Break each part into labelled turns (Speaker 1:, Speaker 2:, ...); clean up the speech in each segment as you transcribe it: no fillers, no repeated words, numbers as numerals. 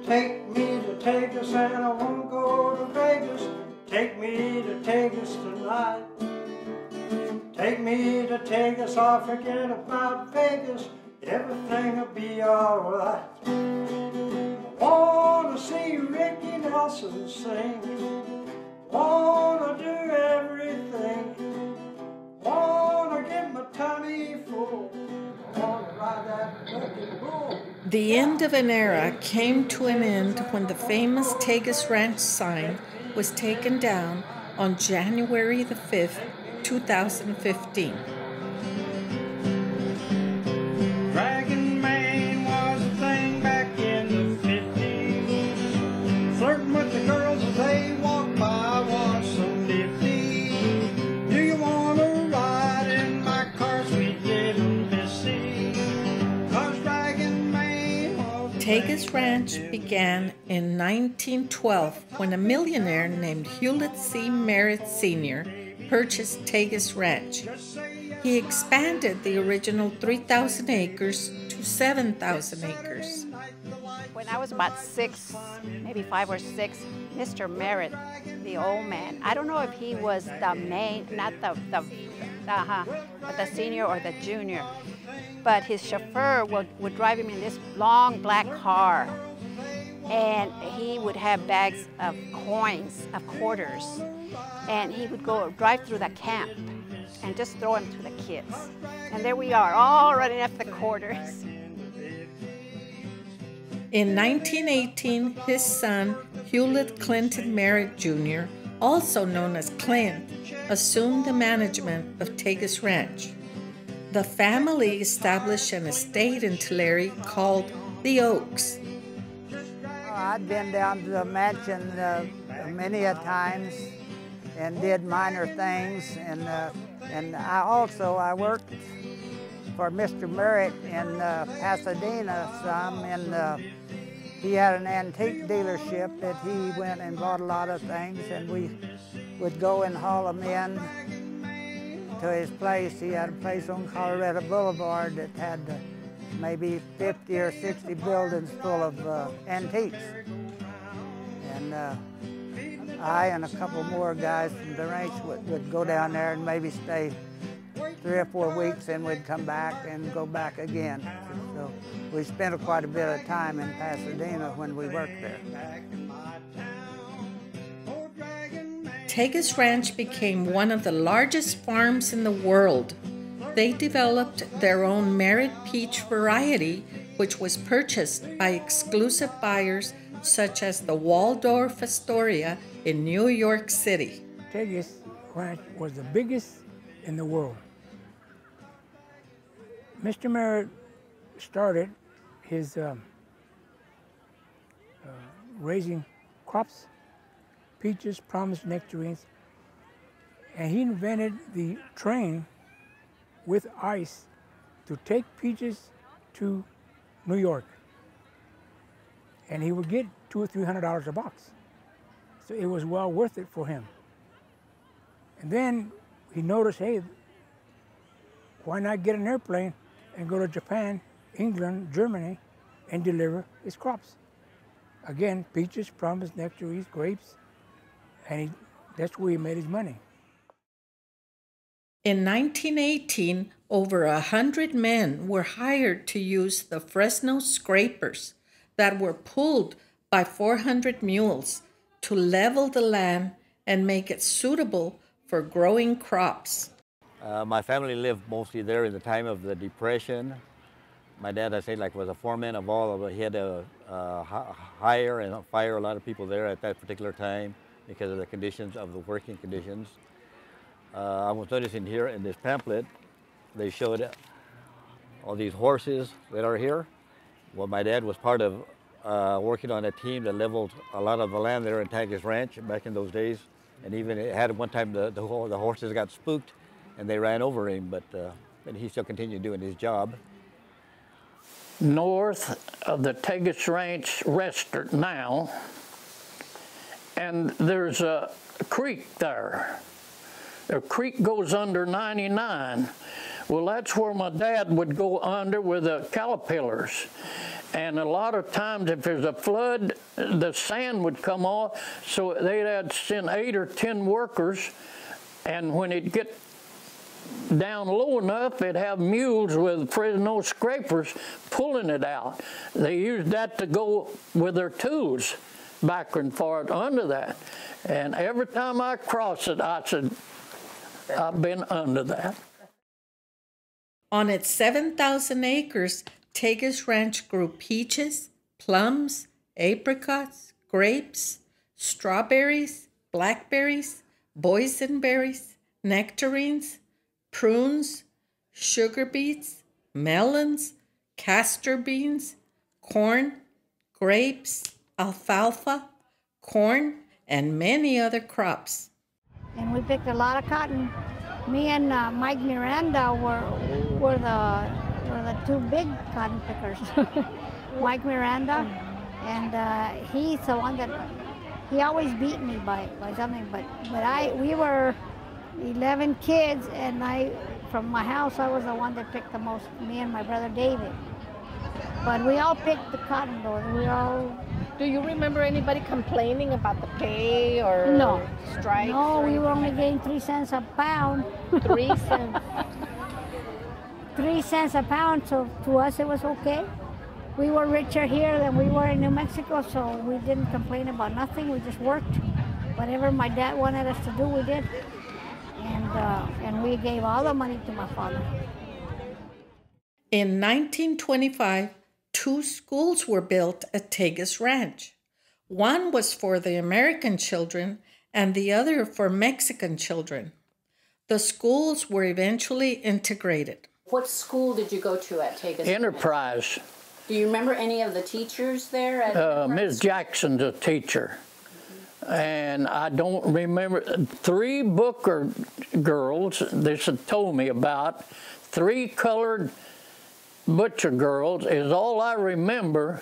Speaker 1: Take me to Tagus and I won't go to Vegas. Take me to Tagus tonight. Take me to Tagus, I'll forget about Vegas. Everything'll be alright. Wanna see Ricky Nelson sing. Wanna do everything. Wanna get my tummy full. Wanna ride that bucket bull.
Speaker 2: The end of an era came to an end when the famous Tagus Ranch sign was taken down on January the 5th, 2015.
Speaker 1: Dragon Man was a thing back in the 50s. Flirting with the girls as they walked by was so nifty. Do you want to ride in my car, sweet little missy? 'Cause Dragon Man was
Speaker 2: Tagus Ranch began in 1912 when a millionaire named Hewlett C. Merritt Sr. purchased Tagus Ranch. He expanded the original 3,000 acres to 7,000 acres.
Speaker 3: When I was about 6, maybe 5 or 6, Mr. Merritt, the old man, I don't know if he was the main, not but the senior or the junior, but his chauffeur would drive him in this long black car, and he would have bags of coins, of quarters, and he would go drive through the camp and just throw them to the kids. And there we are, all running after the quarters.
Speaker 2: In 1918, his son, Hewlett Clinton Merritt Jr., also known as Clint, assumed the management of Tagus Ranch. The family established an estate in Tulare called the Oaks.
Speaker 4: I'd been down to the mansion many a times and did minor things, and I worked for Mr. Merritt in Pasadena some, and he had an antique dealership that he went and bought a lot of things, and we would go and haul them in to his place. He had a place on Colorado Boulevard that had maybe 50 or 60 buildings full of antiques. And I and a couple more guys from the ranch would go down there and maybe stay 3 or 4 weeks, and we'd come back and go back again. So we spent quite a bit of time in Pasadena when we worked there.
Speaker 2: Tagus Ranch became one of the largest farms in the world. They developed their own Merritt peach variety, which was purchased by exclusive buyers such as the Waldorf Astoria in New York City.
Speaker 5: Tagus Ranch was the biggest in the world. Mr. Merritt started his raising crops, peaches, plums, nectarines, and he invented the train with ice to take peaches to New York. And he would get $200 or $300 a box. So it was well worth it for him. And then he noticed, hey, why not get an airplane and go to Japan, England, Germany, and deliver his crops? Again, peaches, plums, nectarines, grapes, and that's where he made his money.
Speaker 2: In 1918, over 100 men were hired to use the Fresno scrapers that were pulled by 400 mules to level the land and make it suitable for growing crops.
Speaker 6: My family lived mostly there in the time of the Depression. My dad, I say, was a foreman of all of it. He had to hire and fire a lot of people there at that particular time because of the conditions, of the working conditions. I was noticing here in this pamphlet, they showed all these horses that are here. Well, my dad was part of working on a team that leveled a lot of the land there in Tagus Ranch back in those days. And even it had one time the horses got spooked and they ran over him, but he still continued doing his job.
Speaker 7: North of the Tagus Ranch restaurant now, and there's a creek there. The creek goes under 99. Well, that's where my dad would go under with the caterpillars. And a lot of times if there's a flood, the sand would come off, so they'd have to send 8 or 10 workers, and when it get down low enough, they'd have mules with Fresno scrapers pulling it out. They used that to go with their tools back and forth under that. And every time I cross it, I said, I've been under that.
Speaker 2: On its 7,000 acres, Tagus Ranch grew peaches, plums, apricots, grapes, strawberries, blackberries, boysenberries, nectarines, prunes, sugar beets, melons, castor beans, corn, grapes, alfalfa, corn, and many other crops.
Speaker 8: And we picked a lot of cotton. Me and Mike Miranda were the two big cotton pickers. Mike Miranda, and he's the one that he always beat me by something. But we were 11 kids, and from my house I was the one that picked the most. Me and my brother David. But we all picked the cotton though. We all.
Speaker 9: Do you remember anybody complaining about the pay or strikes?
Speaker 8: No, we were only getting 3 cents a pound.
Speaker 9: 3 cents.
Speaker 8: 3 cents a pound, so to us it was okay. We were richer here than we were in New Mexico, so we didn't complain about nothing. We just worked. Whatever my dad wanted us to do, we did. And we gave all the money to my father.
Speaker 2: In 1925, 2 schools were built at Tagus Ranch. One was for the American children and the other for Mexican children. The schools were eventually integrated.
Speaker 10: What school did you go to at Tagus?
Speaker 7: Enterprise.
Speaker 10: Do you remember any of the teachers there? At
Speaker 7: Ms. Jackson's a teacher. And I don't remember, 3 Booker girls, this had told me about, 3 colored butcher girls is all I remember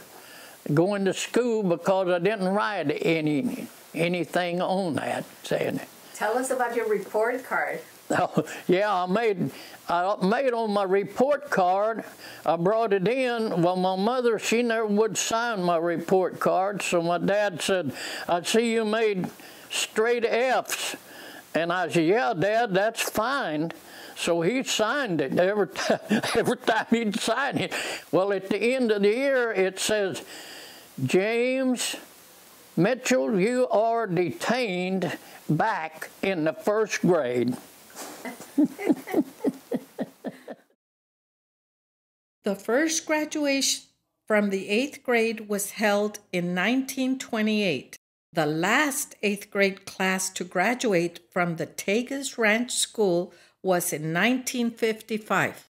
Speaker 7: going to school, because I didn't write anything on that saying it.
Speaker 10: Tell us about your report card.
Speaker 7: Oh, yeah, I made on my report card, I brought it in. Well, my mother, she never would sign my report card, so my dad said, I see you made straight F's. And I said, yeah, Dad, that's fine. So he signed it every time he'd sign it. Well, at the end of the year, it says, James Mitchell, you are detained back in the 1st grade.
Speaker 2: The first graduation from the 8th grade was held in 1928. The last 8th grade class to graduate from the Tagus Ranch School was in 1955.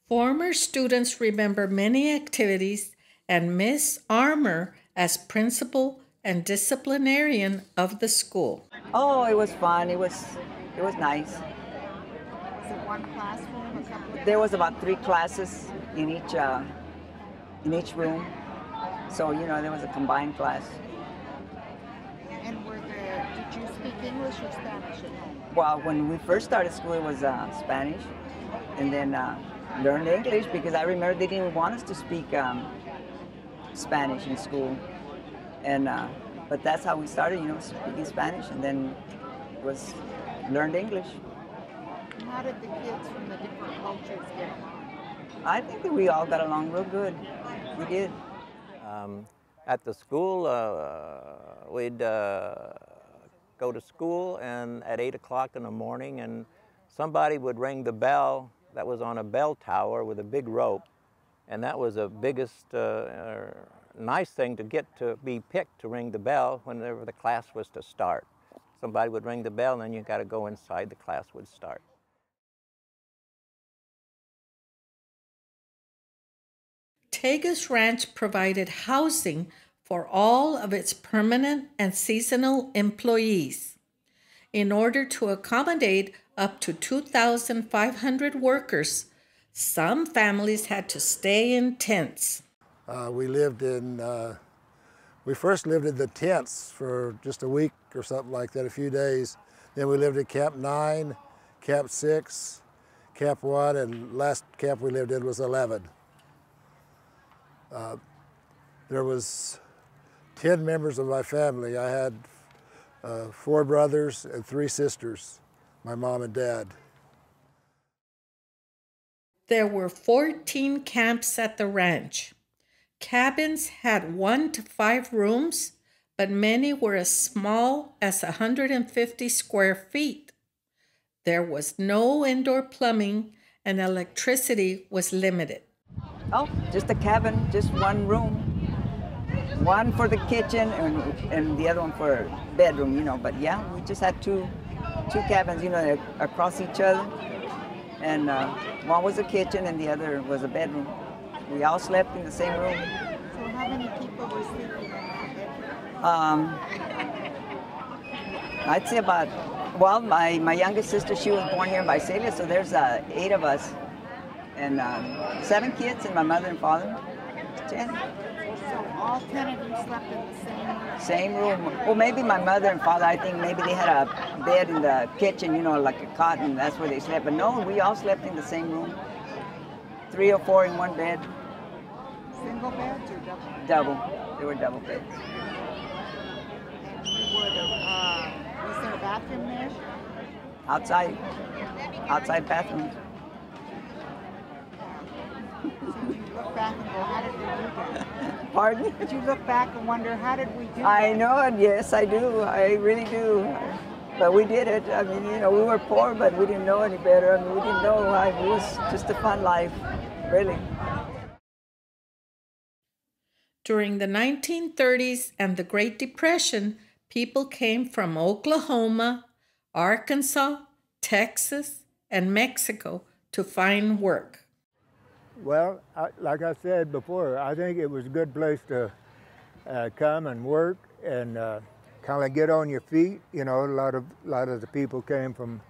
Speaker 2: Former students remember many activities and Miss Armour as principal and disciplinarian of the school.
Speaker 11: Oh, it was fun. It was nice.
Speaker 3: Is it one classroom or something?
Speaker 11: There was about 3 classes in each room. So, there was a combined class.
Speaker 3: And did you speak English or Spanish at home?
Speaker 11: Well, when we first started school, it was Spanish, and then learned English, because I remember they didn't want us to speak Spanish in school, and but that's how we started, speaking Spanish, and then learned English.
Speaker 3: And how did the kids from the different cultures get along?
Speaker 11: I think that we all got along real good. We did.
Speaker 12: At the school, we'd go to school, and at 8 o'clock in the morning, and somebody would ring the bell that was on a bell tower with a big rope, and that was the biggest nice thing to get to be picked to ring the bell whenever the class was to start. Somebody would ring the bell, and then you got to go inside, the class would start.
Speaker 2: Tagus Ranch provided housing for all of its permanent and seasonal employees. In order to accommodate up to 2,500 workers, some families had to stay in tents.
Speaker 13: We first lived in the tents for just a week or something like that, a few days. Then we lived at Camp 9, Camp 6, Camp 1, and last camp we lived in was 11. There was 10 members of my family. I had 4 brothers and 3 sisters, my mom and dad.
Speaker 2: There were 14 camps at the ranch. Cabins had 1 to 5 rooms, but many were as small as 150 square feet. There was no indoor plumbing and electricity was limited.
Speaker 11: Oh, just a cabin, just one room. One for the kitchen and the other one for bedroom, you know. But yeah, we just had two cabins, you know, across each other. And one was a kitchen and the other was a bedroom. We all slept in the same room.
Speaker 8: So how many people were sleeping in that bedroom?
Speaker 11: I'd say about, well, my youngest sister, she was born here in Visalia, so there's 8 of us. And 7 kids and my mother and father, 10.
Speaker 8: So all 10 of you slept in the same room?
Speaker 11: Same room. Well, maybe my mother and father, I think maybe they had a bed in the kitchen, you know, like a cot, and that's where they slept. But no, we all slept in the same room. 3 or 4 in one bed.
Speaker 8: Single beds or double?
Speaker 11: Double. They were double beds.
Speaker 8: And was there a bathroom there?
Speaker 11: Outside bathrooms.
Speaker 8: So you look back and go, how did we do that?
Speaker 11: Pardon?
Speaker 8: But you look back and wonder, how did we do that?
Speaker 11: I know it, yes, I do. I really do. But we did it. I mean, you know, we were poor, but we didn't know any better. I mean, we didn't know. It was just a fun life, really.
Speaker 2: During the 1930s and the Great Depression, people came from Oklahoma, Arkansas, Texas, and Mexico to find work.
Speaker 14: Well, like I said before, I think it was a good place to come and work and kind of get on your feet. You know, a lot of the people came from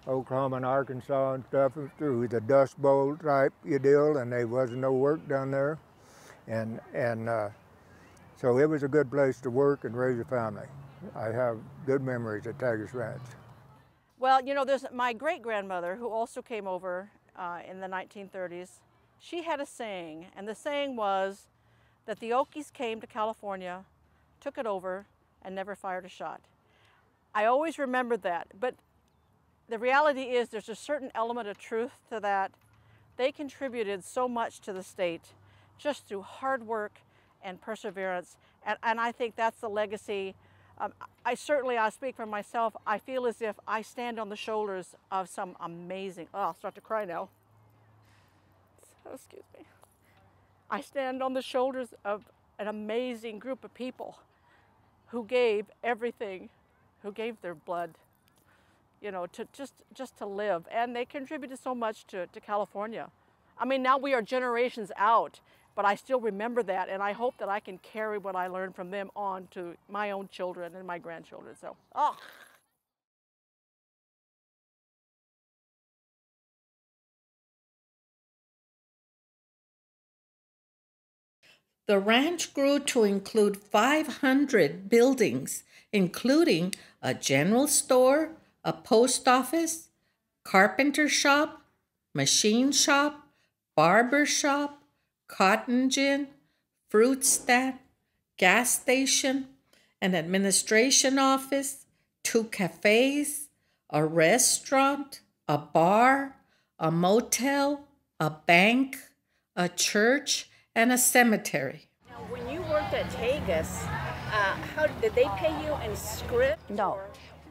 Speaker 14: Oklahoma and Arkansas and stuff through the Dust Bowl type deal, and there wasn't no work down there, and so it was a good place to work and raise a family. I have good memories at Tagus Ranch.
Speaker 15: Well, you know, there's my great-grandmother who also came over in the 1930s. She had a saying, and the saying was that the Okies came to California, took it over, and never fired a shot. I always remembered that, but the reality is there's a certain element of truth to that. They contributed so much to the state just through hard work and perseverance, and I think that's the legacy. I'll speak for myself, I feel as if I stand on the shoulders of some amazing, oh, I'll start to cry now. Excuse me. I stand on the shoulders of an amazing group of people who gave everything, who gave their blood, you know, to just to live. And they contributed so much to California. I mean, now we are generations out, but I still remember that, and I hope that I can carry what I learned from them on to my own children and my grandchildren. So, oh.
Speaker 2: The ranch grew to include 500 buildings, including a general store, a post office, carpenter shop, machine shop, barber shop, cotton gin, fruit stand, gas station, an administration office, 2 cafes, a restaurant, a bar, a motel, a bank, a church, and a cemetery.
Speaker 9: Now, when you worked at Tagus, how did they pay you in script?
Speaker 3: No.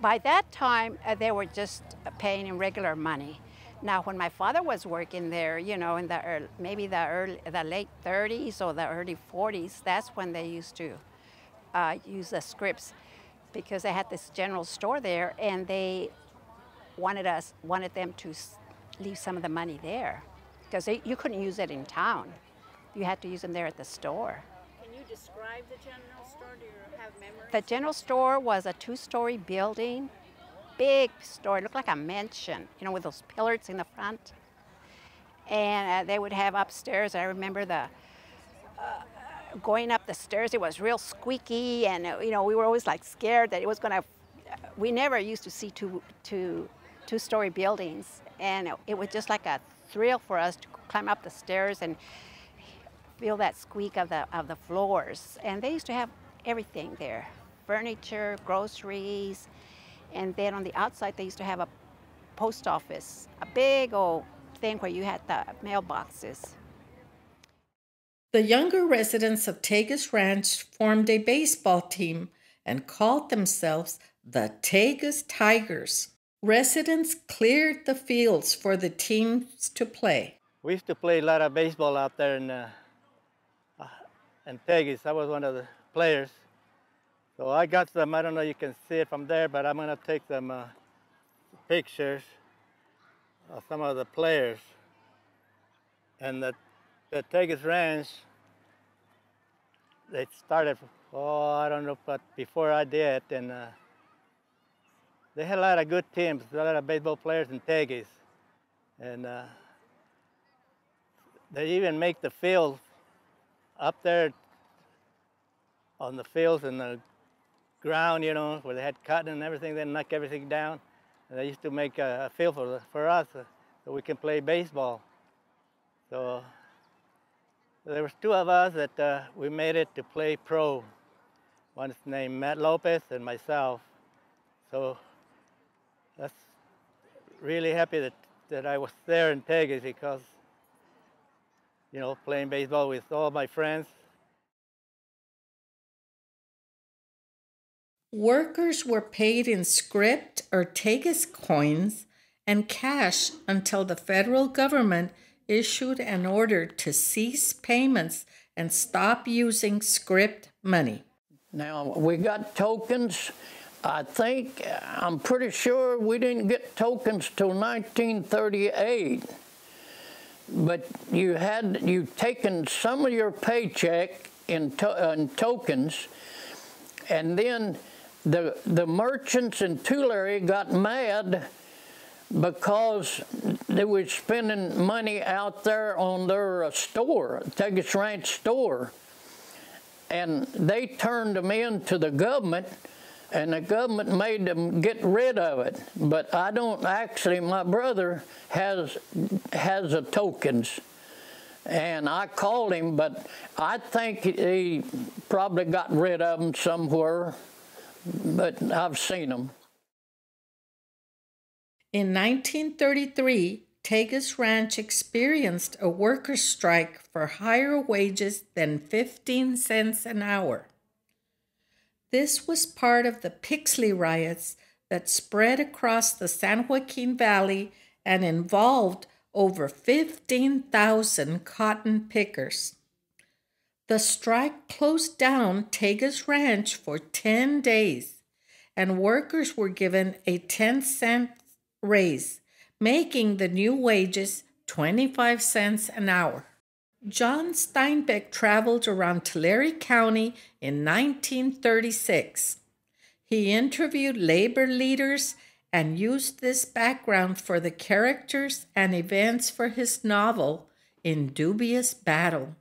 Speaker 3: By that time, they were just paying in regular money. Now, when my father was working there, you know, in the the late 30s or the early 40s, that's when they used to use the scripts, because they had this general store there, and they wanted them to leave some of the money there, because you couldn't use it in town. You had to use them there at the store.
Speaker 9: Can you describe the general store? Do you have memories?
Speaker 3: The general store was a 2-story building, big store. It looked like a mansion, you know, with those pillars in the front. And they would have upstairs, I remember going up the stairs, it was real squeaky, and you know, we were always like scared that it was gonna, we never used to see two-story buildings, and it was just like a thrill for us to climb up the stairs and feel that squeak of the floors. And they used to have everything there, furniture, groceries, and then on the outside they used to have a post office, a big old thing where you had the mailboxes.
Speaker 2: The younger residents of Tagus Ranch formed a baseball team and called themselves the Tagus Tigers. Residents cleared the fields for the teams to play.
Speaker 16: We used to play a lot of baseball out there in Tagus. I was one of the players. So I got some, I don't know if you can see it from there, but I'm going to take some pictures of some of the players. And the Tagus Ranch, they started, I don't know, but before I did, and they had a lot of good teams, a lot of baseball players in Tagus. And they even make the field up there on the fields and the ground, you know, where they had cotton and everything, they knock everything down. And they used to make a field for us so we can play baseball. So there was two of us that we made it to play pro. One's named Matt Lopez and myself. So that's really happy that I was there in Tagus because, you know, playing baseball with all my friends.
Speaker 2: Workers were paid in script or Tagus coins and cash until the federal government issued an order to cease payments and stop using script money.
Speaker 7: Now, we got tokens. I'm pretty sure we didn't get tokens till 1938. But you've taken some of your paycheck in tokens, and then the merchants in Tulare got mad because they were spending money out there on their store, Tagus Ranch store. And they turned them in to the government, and the government made them get rid of it. But I don't actually, my brother has the tokens. And I called him, but I think he probably got rid of them somewhere, but I've seen them.
Speaker 2: In 1933, Tagus Ranch experienced a workers' strike for higher wages than 15 cents an hour. This was part of the Pixley riots that spread across the San Joaquin Valley and involved over 15,000 cotton pickers. The strike closed down Tagus Ranch for 10 days, and workers were given a 10-cent raise, making the new wages 25 cents an hour. John Steinbeck traveled around Tulare County in 1936. He interviewed labor leaders and used this background for the characters and events for his novel, In Dubious Battle.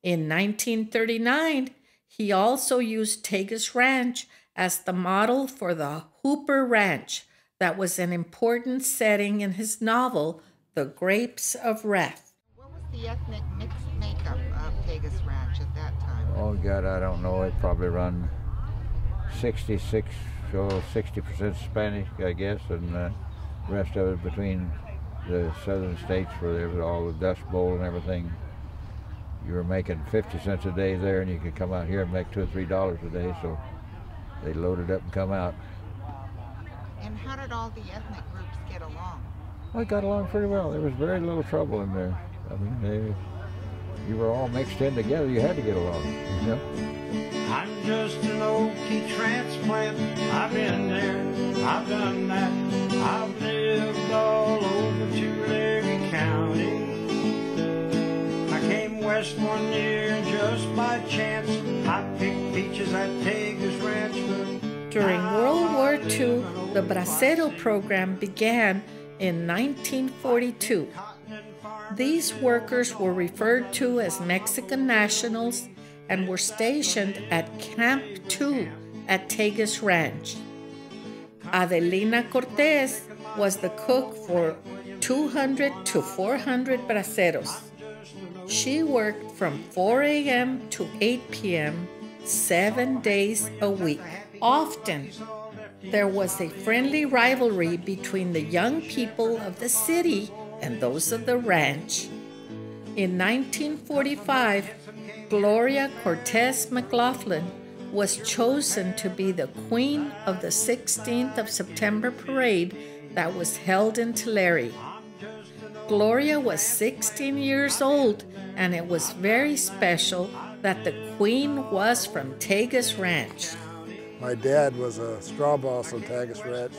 Speaker 2: In 1939, he also used Tagus Ranch as the model for the Hooper Ranch that was an important setting in his novel, The Grapes of Wrath.
Speaker 17: What was the ethnic makeup of Tagus Ranch at that time?
Speaker 18: Oh, God, I don't know. It probably run 60% Spanish, I guess, and the rest of it between the southern states where there was all the Dust Bowl and everything. You were making 50 cents a day there, and you could come out here and make $2 or $3 a day, so they loaded up and come out.
Speaker 17: And how did all the ethnic groups get along?
Speaker 18: Well, they got along pretty well. There was very little trouble in there. I mean, you were all mixed in together. You had to get along, you know?
Speaker 1: I'm just an Okie transplant. I've been there, I've done that. I've lived all over Tulare County. I came west one year just by chance. I picked peaches at Tagus Ranch.
Speaker 2: During World War II, the Bracero program began in 1942. These workers were referred to as Mexican nationals and were stationed at Camp 2 at Tagus Ranch. Adelina Cortez was the cook for 200 to 400 braceros. She worked from 4 a.m. to 8 p.m., 7 days a week. Often, there was a friendly rivalry between the young people of the city and those of the ranch. In 1945, Gloria Cortez McLaughlin was chosen to be the queen of the 16th of September parade that was held in Tulare. Gloria was 16 years old, and it was very special that the queen was from Tagus Ranch.
Speaker 13: My dad was a straw boss on Tagus Ranch,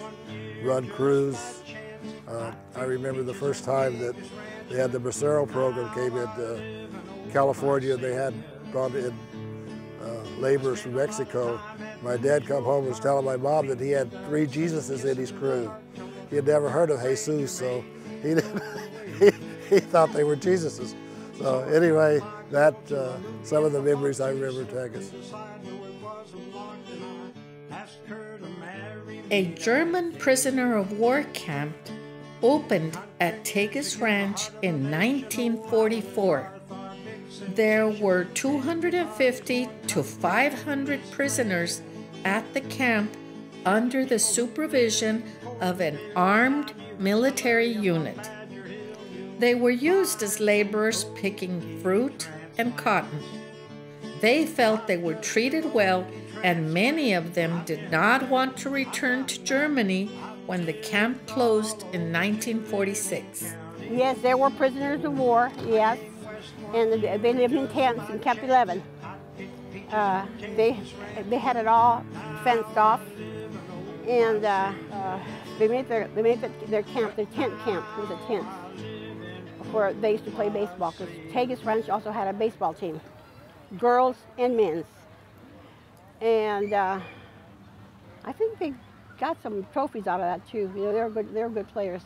Speaker 13: run crews. I remember the first time that they had the Bracero program came into California. They had brought in laborers from Mexico. My dad come home and was telling my mom that he had 3 Jesuses in his crew. He had never heard of Jesus, so he didn't, he thought they were Jesuses. So anyway, that some of the memories I remember of Tagus.
Speaker 2: A German prisoner of war camp opened at Tagus Ranch in 1944. There were 250 to 500 prisoners at the camp under the supervision of an armed military unit. They were used as laborers picking fruit and cotton. They felt they were treated well, and many of them did not want to return to Germany when the camp closed in 1946.
Speaker 19: Yes, there were prisoners of war, yes, and they lived in tents in Camp 11. They had it all fenced off, and they made their camp, their tent camp. It was a tent where they used to play baseball, because Tagus Ranch also had a baseball team, girls and men's. And I think they got some trophies out of that too. You know, they're good players.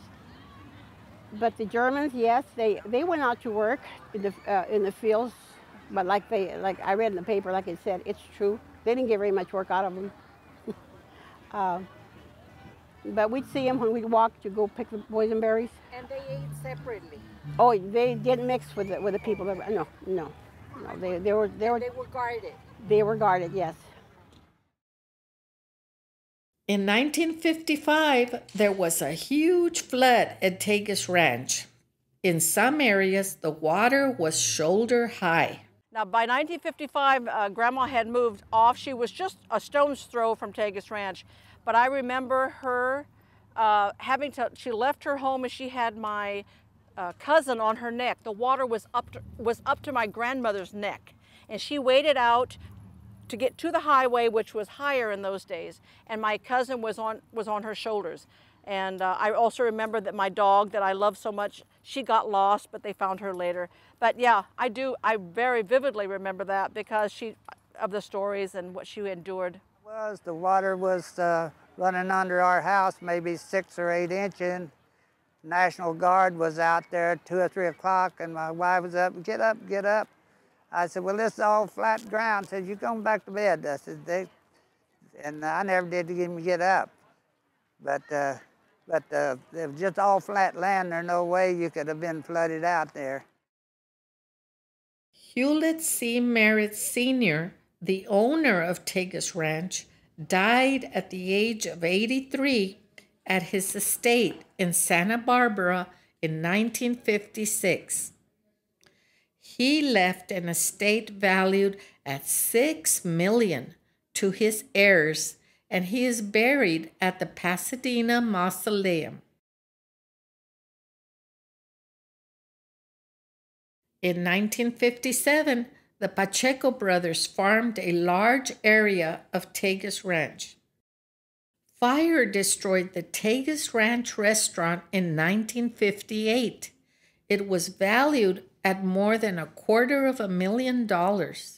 Speaker 19: But the Germans, yes, they went out to work in the fields, but like I read in the paper, like it said, it's true. They didn't get very much work out of them. But we'd see them when we'd walk to go pick the boysenberries.
Speaker 9: And they ate separately.
Speaker 19: Oh, they didn't mix with the people. No. They were
Speaker 9: guarded.
Speaker 19: They were guarded, yes.
Speaker 2: In 1955, there was a huge flood at Tagus Ranch. In some areas, the water was shoulder high.
Speaker 15: Now, by 1955, Grandma had moved off. She was just a stone's throw from Tagus Ranch. But I remember her she left her home and she had my cousin on her neck. The water was up to my grandmother's neck. And she waded out to get to the highway, which was higher in those days, and my cousin was on her shoulders. And I also remember that my dog that I love so much, she got lost, but they found her later. But yeah, I very vividly remember that because of the stories and what she endured.
Speaker 4: The water was running under our house, maybe 6 or 8 inches. National Guard was out there at 2 or 3 o'clock, and my wife was up, get up, get up. I said, well, this is all flat ground. Said, you going back to bed? I said, and I never did get up. But it was just all flat land. There's no way you could have been flooded out there.
Speaker 2: Hewlett C. Merritt Sr., the owner of Tagus Ranch, died at the age of 83 at his estate in Santa Barbara in 1956. He left an estate valued at $6 million to his heirs, and he is buried at the Pasadena Mausoleum. In 1957, the Pacheco brothers farmed a large area of Tagus Ranch. Fire destroyed the Tagus Ranch restaurant in 1958. It was valued at more than $250,000.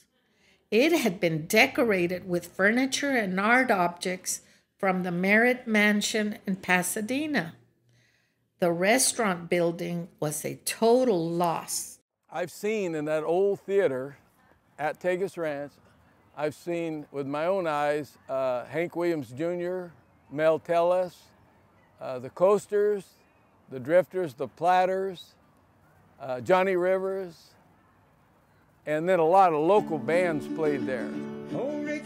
Speaker 2: It had been decorated with furniture and art objects from the Merritt Mansion in Pasadena. The restaurant building was a total loss.
Speaker 20: I've seen in that old theater at Tagus Ranch, I've seen with my own eyes Hank Williams Jr., Mel Tellus, the Coasters, the Drifters, the Platters, Johnny Rivers, and then a lot of local bands played there.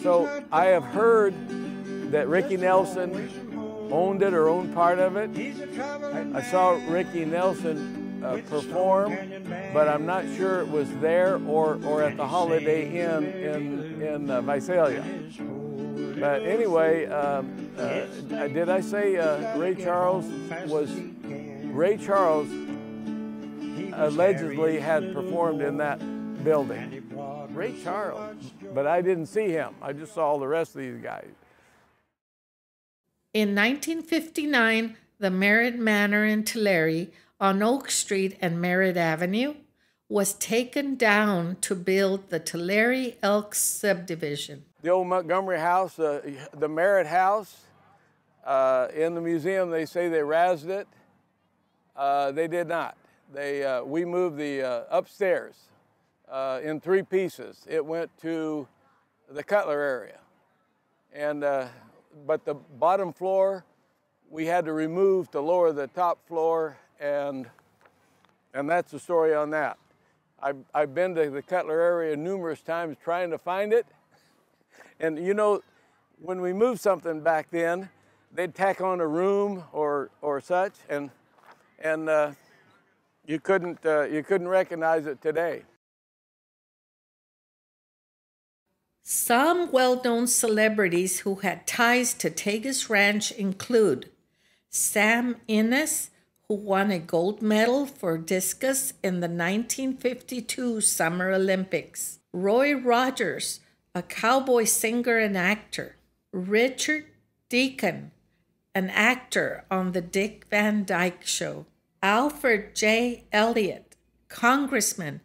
Speaker 20: So I have heard that Ricky Nelson owned it or owned part of it. I saw Ricky Nelson perform, but I'm not sure it was there or at the Holiday Inn in Visalia. But anyway, did I say Ray Charles allegedly had performed in that building. Ray Charles, but I didn't see him. I just saw all the rest of these guys.
Speaker 2: In 1959, the Merritt Manor in Tulare on Oak Street and Merritt Avenue was taken down to build the Tulare Elks subdivision.
Speaker 20: The old Montgomery house, the Merritt house, in the museum they say they razzed it. They did not. We moved the upstairs in 3 pieces. It went to the Cutler area. And, but the bottom floor, we had to remove to lower the top floor, and that's the story on that. I've been to the Cutler area numerous times trying to find it. And you know, when we moved something back then, they'd tack on a room or such, and you couldn't recognize it today.
Speaker 2: Some well-known celebrities who had ties to Tagus Ranch include Sam Innes, who won a gold medal for discus in the 1952 Summer Olympics, Roy Rogers, a cowboy singer and actor, Richard Deacon, an actor on the Dick Van Dyke Show, Alfred J. Elliott, congressman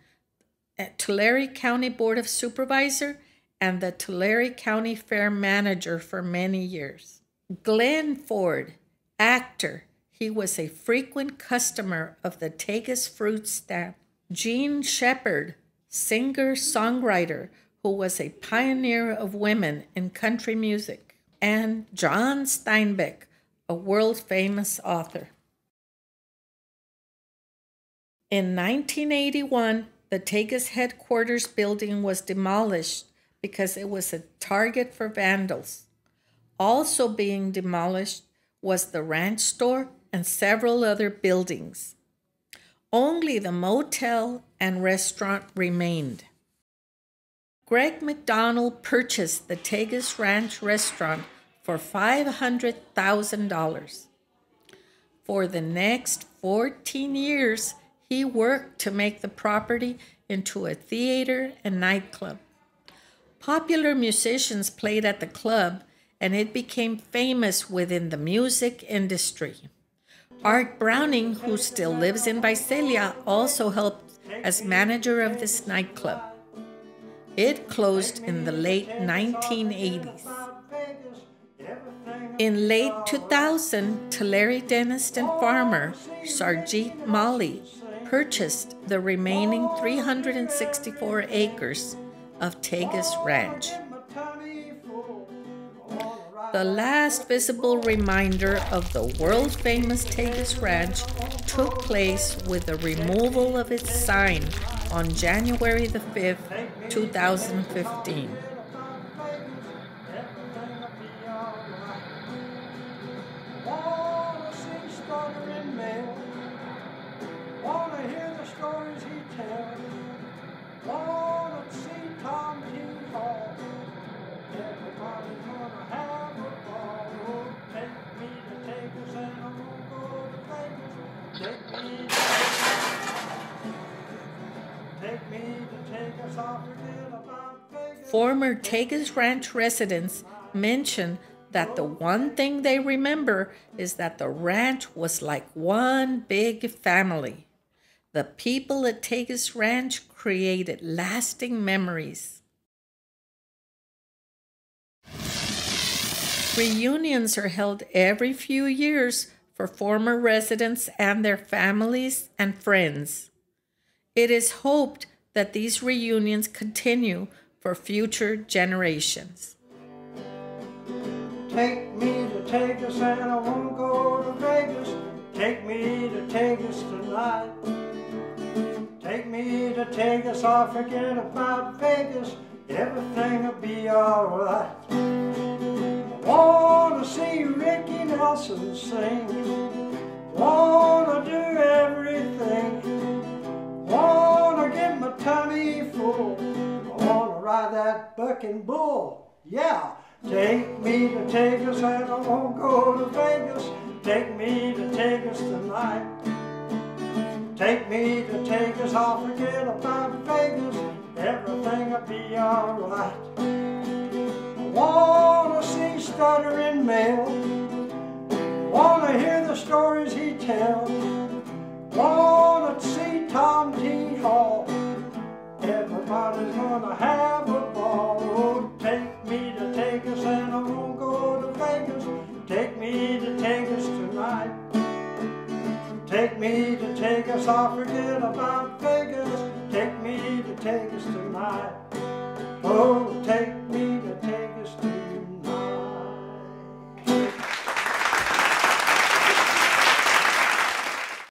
Speaker 2: at Tulare County Board of Supervisor and the Tulare County Fair manager for many years. Glenn Ford, actor. He was a frequent customer of the Tagus fruit stand. Gene Shepard, singer-songwriter, who was a pioneer of women in country music. And John Steinbeck, a world-famous author. In 1981, the Tagus headquarters building was demolished because it was a target for vandals. Also being demolished was the ranch store and several other buildings. Only the motel and restaurant remained. Greg McDonald purchased the Tagus Ranch restaurant for $500,000. For the next 14 years, he worked to make the property into a theater and nightclub. Popular musicians played at the club, and it became famous within the music industry. Art Browning, who still lives in Visalia, also helped as manager of this nightclub. It closed in the late 1980s. In late 2000, Tulare dentist and farmer Sarjeet Mali purchased the remaining 364 acres of Tagus Ranch. The last visible reminder of the world-famous Tagus Ranch took place with the removal of its sign on January the 5th, 2015. Former Tagus Ranch residents mention that the one thing they remember is that the ranch was like one big family. The people at Tagus Ranch created lasting memories. Reunions are held every few years for former residents and their families and friends. It is hoped that these reunions continue for future generations.
Speaker 1: Take me to Tagus and I won't go to Vegas. Take me to Tagus tonight. Take me to Tagus, I'll forget about Vegas. Everything'll be alright. Wanna see Ricky Nelson sing. Wanna do everything. Wanna get my tummy full. I wanna ride that bucking bull. Yeah. Take me to Tagus and I won't go to Vegas. Take me to Tagus tonight. Take me to Tagus, I'll forget about Vegas. Everything'll be alright. I wanna see stuttering Mel. Wanna hear the stories he tells. Wanna see Tom T. Hall. Everybody's gonna have a ball. Oh, take me to Tagus and I won't go to Vegas. Take me to Tagus tonight. Take me to Tagus, I'll forget about